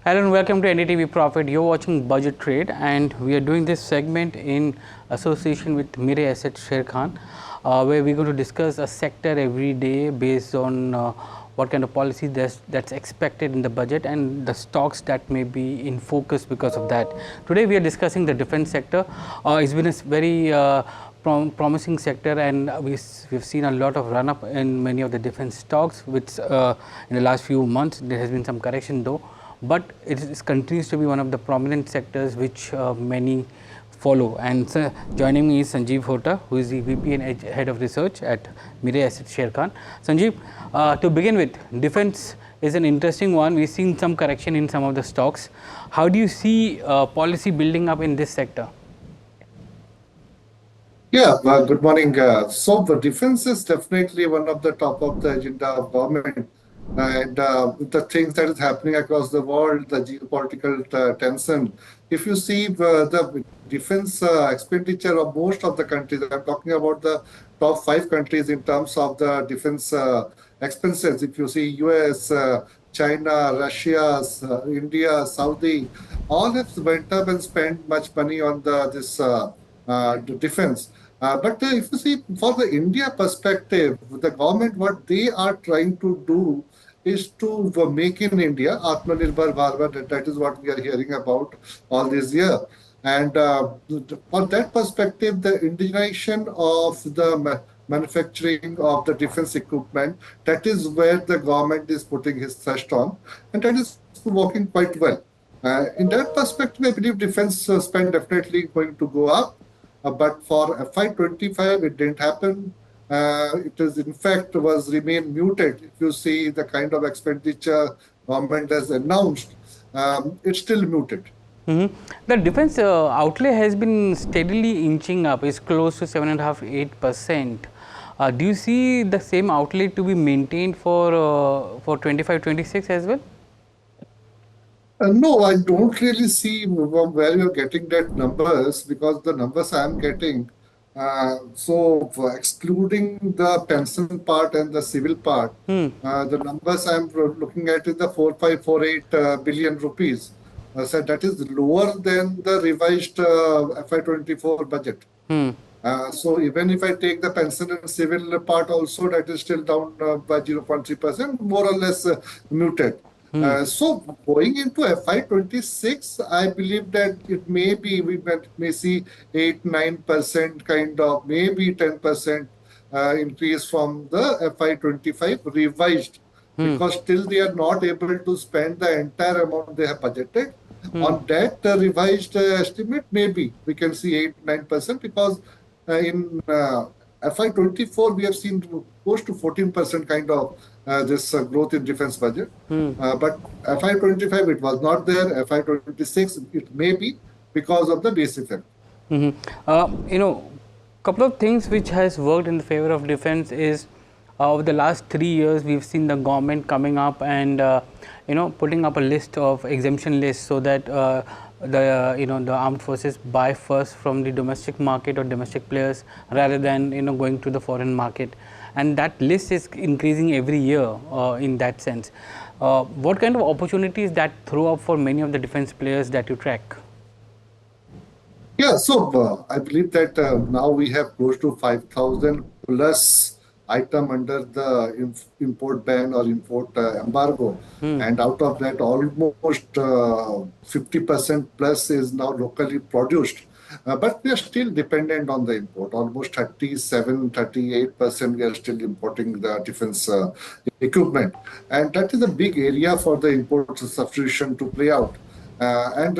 Hello and welcome to NDTV Profit. You're watching Budget Trade and we are doing this segment in association with Mirae Asset ShareKhan, where we're going to discuss a sector every day based on what kind of policy that's expected in the budget and the stocks that may be in focus because of that. Today we are discussing the defense sector. It's been a very promising sector, and we've seen a lot of run up in many of the defense stocks, which in the last few months there has been some correction though, but it continues to be one of the prominent sectors which many follow. And joining me is Sanjeev Hota, who is the VP and Head of Research at Mirae Asset ShareKhan. Sanjeev, to begin with, defense is an interesting one. We've seen some correction in some of the stocks. How do you see policy building up in this sector? Yeah, good morning. So the defense is definitely one of the top of the agenda of government. And the things that is happening across the world, the geopolitical tension. If you see the defense expenditure of most of the countries, I'm talking about the top 5 countries in terms of the defense expenses. If you see US, China, Russia, India, Saudi, all have went up and spent much money on this defense. But if you see for the India perspective, the government, what they are trying to do is to make in India, Atmanirbhar Bharat, that is what we are hearing about all this year. And from that perspective, the indigenization of the manufacturing of the defense equipment, that is where the government is putting his thrust on, and that is working quite well. In that perspective, I believe defense spend definitely going to go up. But for FY25, it didn't happen. It is, in fact, was remain muted. If you see the kind of expenditure government has announced, it's still muted. The defense outlay has been steadily inching up. It's close to 7.5–8%. Do you see the same outlay to be maintained for 25–26 as well? No, I don't really see where you're getting that numbers, because the numbers I'm getting, so excluding the pension part and the civil part, the numbers I'm looking at is the 4548 billion rupees. So that is lower than the revised FY24 budget. So even if I take the pension and civil part also, that is still down by 0.3%, more or less muted. So going into FY26, I believe that it may be, we may see 8–9% kind of, maybe 10% increase from the FY25 revised, because still they are not able to spend the entire amount they have budgeted. On that revised estimate, maybe we can see 8–9%, because in FY24 we have seen close to 14% kind of this growth in defense budget. But FY25 it was not there. FY26 it may be because of the base effect. Couple of things which has worked in the favor of defense is over the last 3 years we've seen the government coming up and putting up a list of exemption lists, so that the armed forces buy first from the domestic market or domestic players rather than going to the foreign market, and that list is increasing every year in that sense. What kind of opportunities that throw up for many of the defense players that you track? Yeah, so I believe that now we have close to 5,000 plus item under the import ban or import embargo, and out of that almost 50% plus is now locally produced. But we are still dependent on the import. Almost 37–38% we are still importing the defense equipment, and that is a big area for the import substitution to play out. And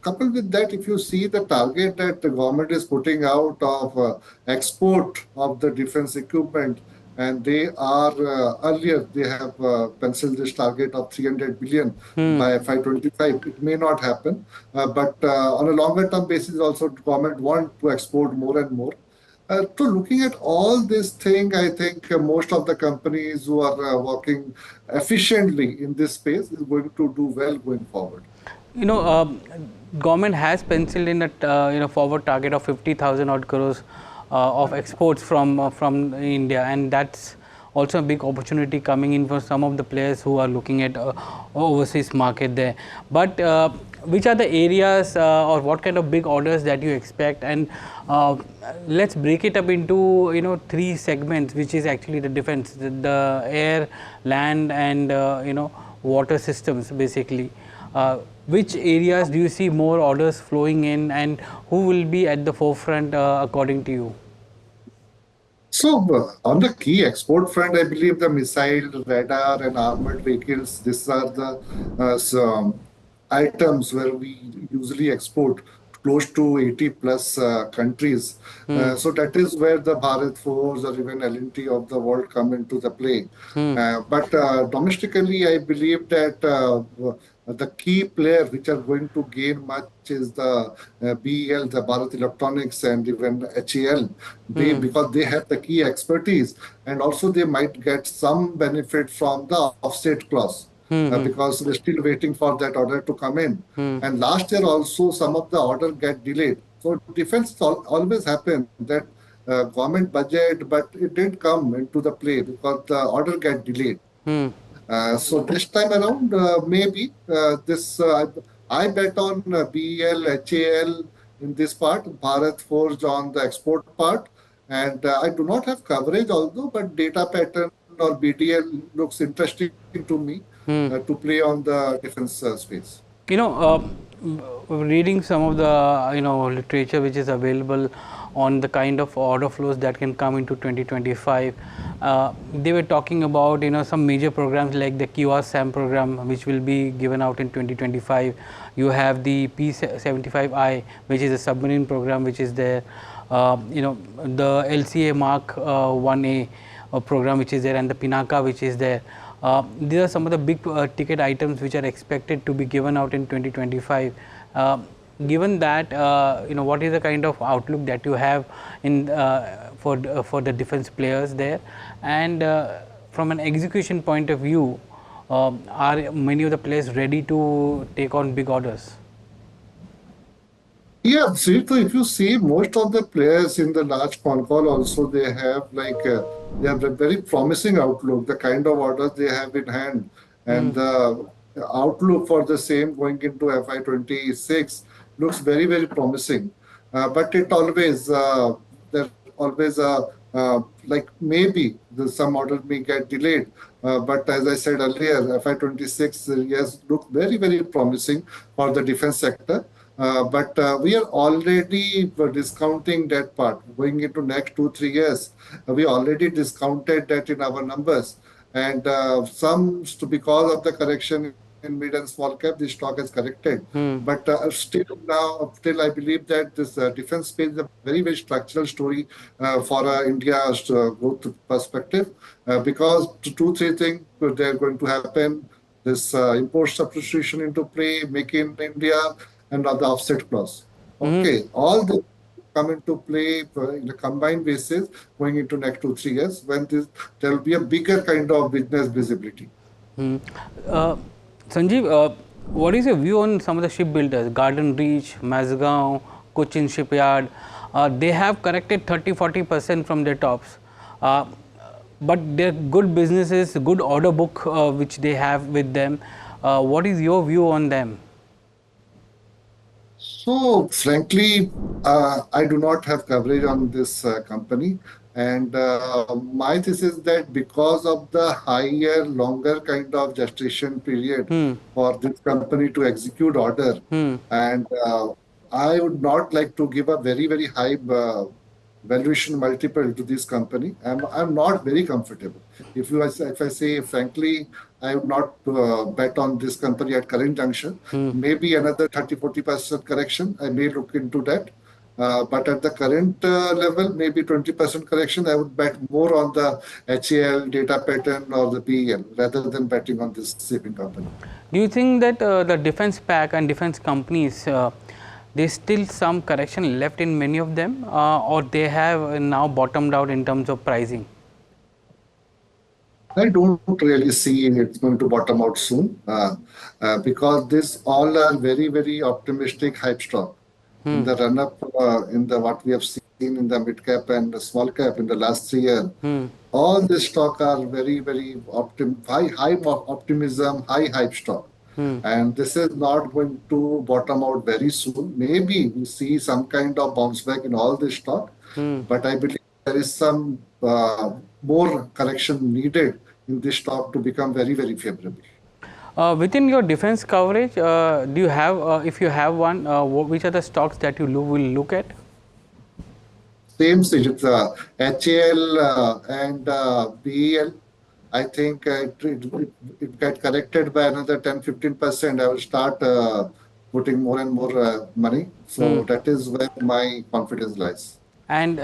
coupled with that, if you see the target that the government is putting out of export of the defense equipment, and they are earlier they have penciled this target of 300 billion by FY25. It may not happen, but on a longer term basis also government want to export more and more. So looking at all this thing, I think most of the companies who are working efficiently in this space is going to do well going forward. Government has penciled in a forward target of 50,000 odd crores of exports from India, and that's also a big opportunity coming in for some of the players who are looking at overseas market there. But which are the areas or what kind of big orders that you expect? And let's break it up into, you know, three segments, which is actually the defense, the air, land, and you know, water systems basically. Which areas do you see more orders flowing in, and who will be at the forefront according to you? So, on the key export front, I believe the missile, radar, and armored vehicles, these are the items where we usually export close to 80 plus countries. So that is where the Bharat Force or even L&T of the world come into the play. But domestically, I believe that the key player which are going to gain much is the BEL, the Bharat Electronics, and even HAL. They, because they have the key expertise, and also they might get some benefit from the offset clause. Because we're still waiting for that order to come in. And last year also some of the order get delayed. So defense always happen that government budget, but it didn't come into the play because the order get delayed. So this time around, maybe I bet on BEL, HAL in this part, Bharat Forge on the export part, and I do not have coverage although, but data pattern or BDL looks interesting to me to play on the defense space. You know, reading some of the, you know, literature which is available on the kind of order flows that can come into 2025, they were talking about, you know, some major programs like the QR SAM program, which will be given out in 2025. You have the P75I, which is a submarine program, which is there. You know, the LCA Mark 1A program, which is there, and the Pinaka, which is there. These are some of the big ticket items which are expected to be given out in 2025. Given that, you know, what is the kind of outlook that you have in for the defense players there, and from an execution point of view, are many of the players ready to take on big orders? Yeah, so if you see most of the players in the large con call also, they have they have a very promising outlook, the kind of orders they have in hand, and the outlook for the same going into FY26 looks very, very promising. But it always, there always like maybe some orders may get delayed. But as I said earlier, FY26 yes, look very, very promising for the defense sector. But we are already discounting that part. Going into next 2-3 years, we already discounted that in our numbers. And some, because of the correction in mid and small cap, the stock has corrected. But still I believe that this defense space is a very, very structural story for India's growth perspective. Because two, three things they're going to happen. This import substitution into play, make in India, and the offset clause. Okay, all the come into play in a combined basis going into next 2-3 years when there will be a bigger kind of business visibility. Sanjeev, what is your view on some of the shipbuilders, Garden Reach, Mazgaon, Cochin Shipyard? They have corrected 30-40% from their tops. But they're good businesses, good order book which they have with them. What is your view on them? So, frankly, I do not have coverage on this company. And my thesis is that because of the higher, longer kind of gestation period for this company to execute order, and I would not like to give a very, very high valuation multiple to this company. I'm not very comfortable. If I say frankly, I would not bet on this company at current junction. Maybe another 30-40% correction. I may look into that. But at the current level, maybe 20% correction. I would bet more on the HAL, data pattern, or the PEL rather than betting on this shipping company. Do you think that the defense pack and defense companies, there's still some correction left in many of them, or they have now bottomed out in terms of pricing? I don't really see it's going to bottom out soon because this all are very, very optimistic hype stock. In the run-up, in the what we have seen seen in the mid cap and the small cap in the last 3 years. All these stock are very high optimism, high hype stock. And this is not going to bottom out very soon. Maybe we see some kind of bounce back in all this stock, but I believe there is some more correction needed in this stock to become very favorable. Within your defense coverage, do you have, if you have one, which are the stocks that you will look at? Same Sajeet, HAL and BEL. I think it got corrected by another 10-15%. I will start putting more and more money. So that is where my confidence lies. And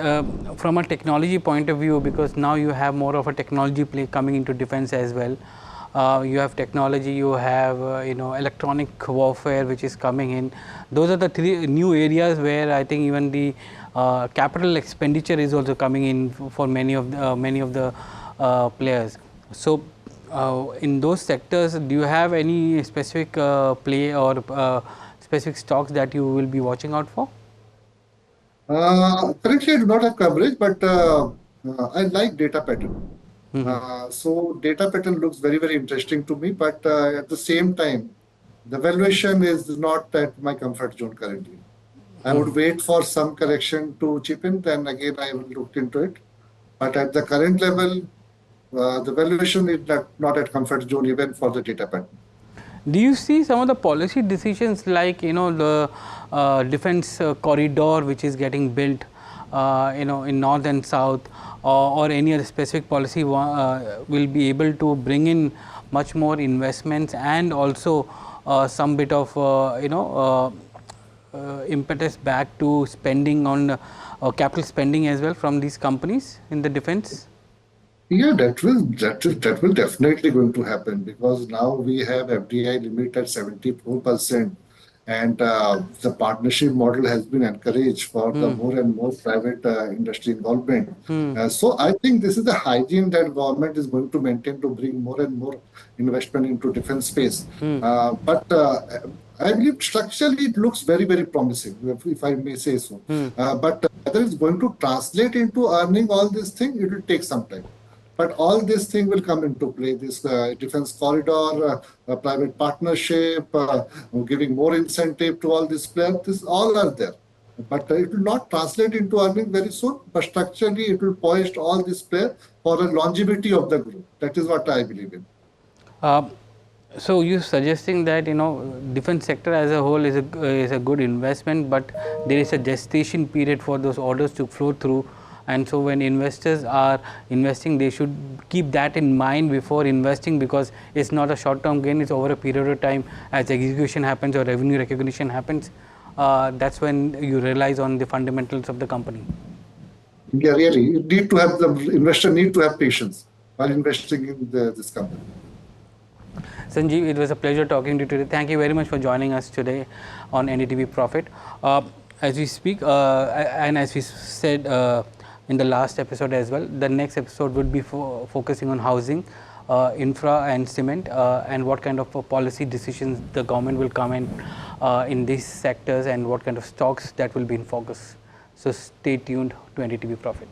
from a technology point of view, because now you have more of a technology play coming into defense as well. You have technology, you have electronic warfare which is coming in. Those are the three new areas where I think even the capital expenditure is also coming in for many of the players. So in those sectors, do you have any specific play or specific stocks that you will be watching out for? Currently, I do not have coverage, but I like data pattern. So data pattern looks very interesting to me, but at the same time, the valuation is not at my comfort zone currently. I would wait for some correction to chip in, then again I will look into it. But at the current level, the valuation is not at comfort zone even for the data pattern. Do you see some of the policy decisions like the defense corridor which is getting built in north and south, or any other specific policy will be able to bring in much more investments and also some bit of impetus back to spending on capital spending as well from these companies in the defense? Yeah, that will definitely going to happen, because now we have FDI limit at 74%, and the partnership model has been encouraged for the more and more private industry involvement. So I think this is the hygiene that government is going to maintain to bring more and more investment into defense space. But I believe structurally it looks very promising, if I may say so. But whether it's going to translate into earning all these things, it will take some time. But all these things will come into play. This defense corridor, private partnership, giving more incentive to all these players, this all are there. But it will not translate into earning very soon, but structurally it will poise all these players for a longevity of the group. That is what I believe in. So you're suggesting that defense sector as a whole is a good investment, but there is a gestation period for those orders to flow through. And so when investors are investing, they should keep that in mind before investing, because it's not a short-term gain, it's over a period of time. As execution happens or revenue recognition happens, that's when you realize on the fundamentals of the company. Yeah, really, you need to have, the investor need to have patience while investing in this company. Sanjeev, it was a pleasure talking to you today. Thank you very much for joining us today on NDTV Profit. As we speak, and as we said in the last episode as well, the next episode would be focusing on housing, infra and cement, and what kind of policy decisions the government will come in these sectors, and what kind of stocks that will be in focus. So stay tuned to NDTV Profit.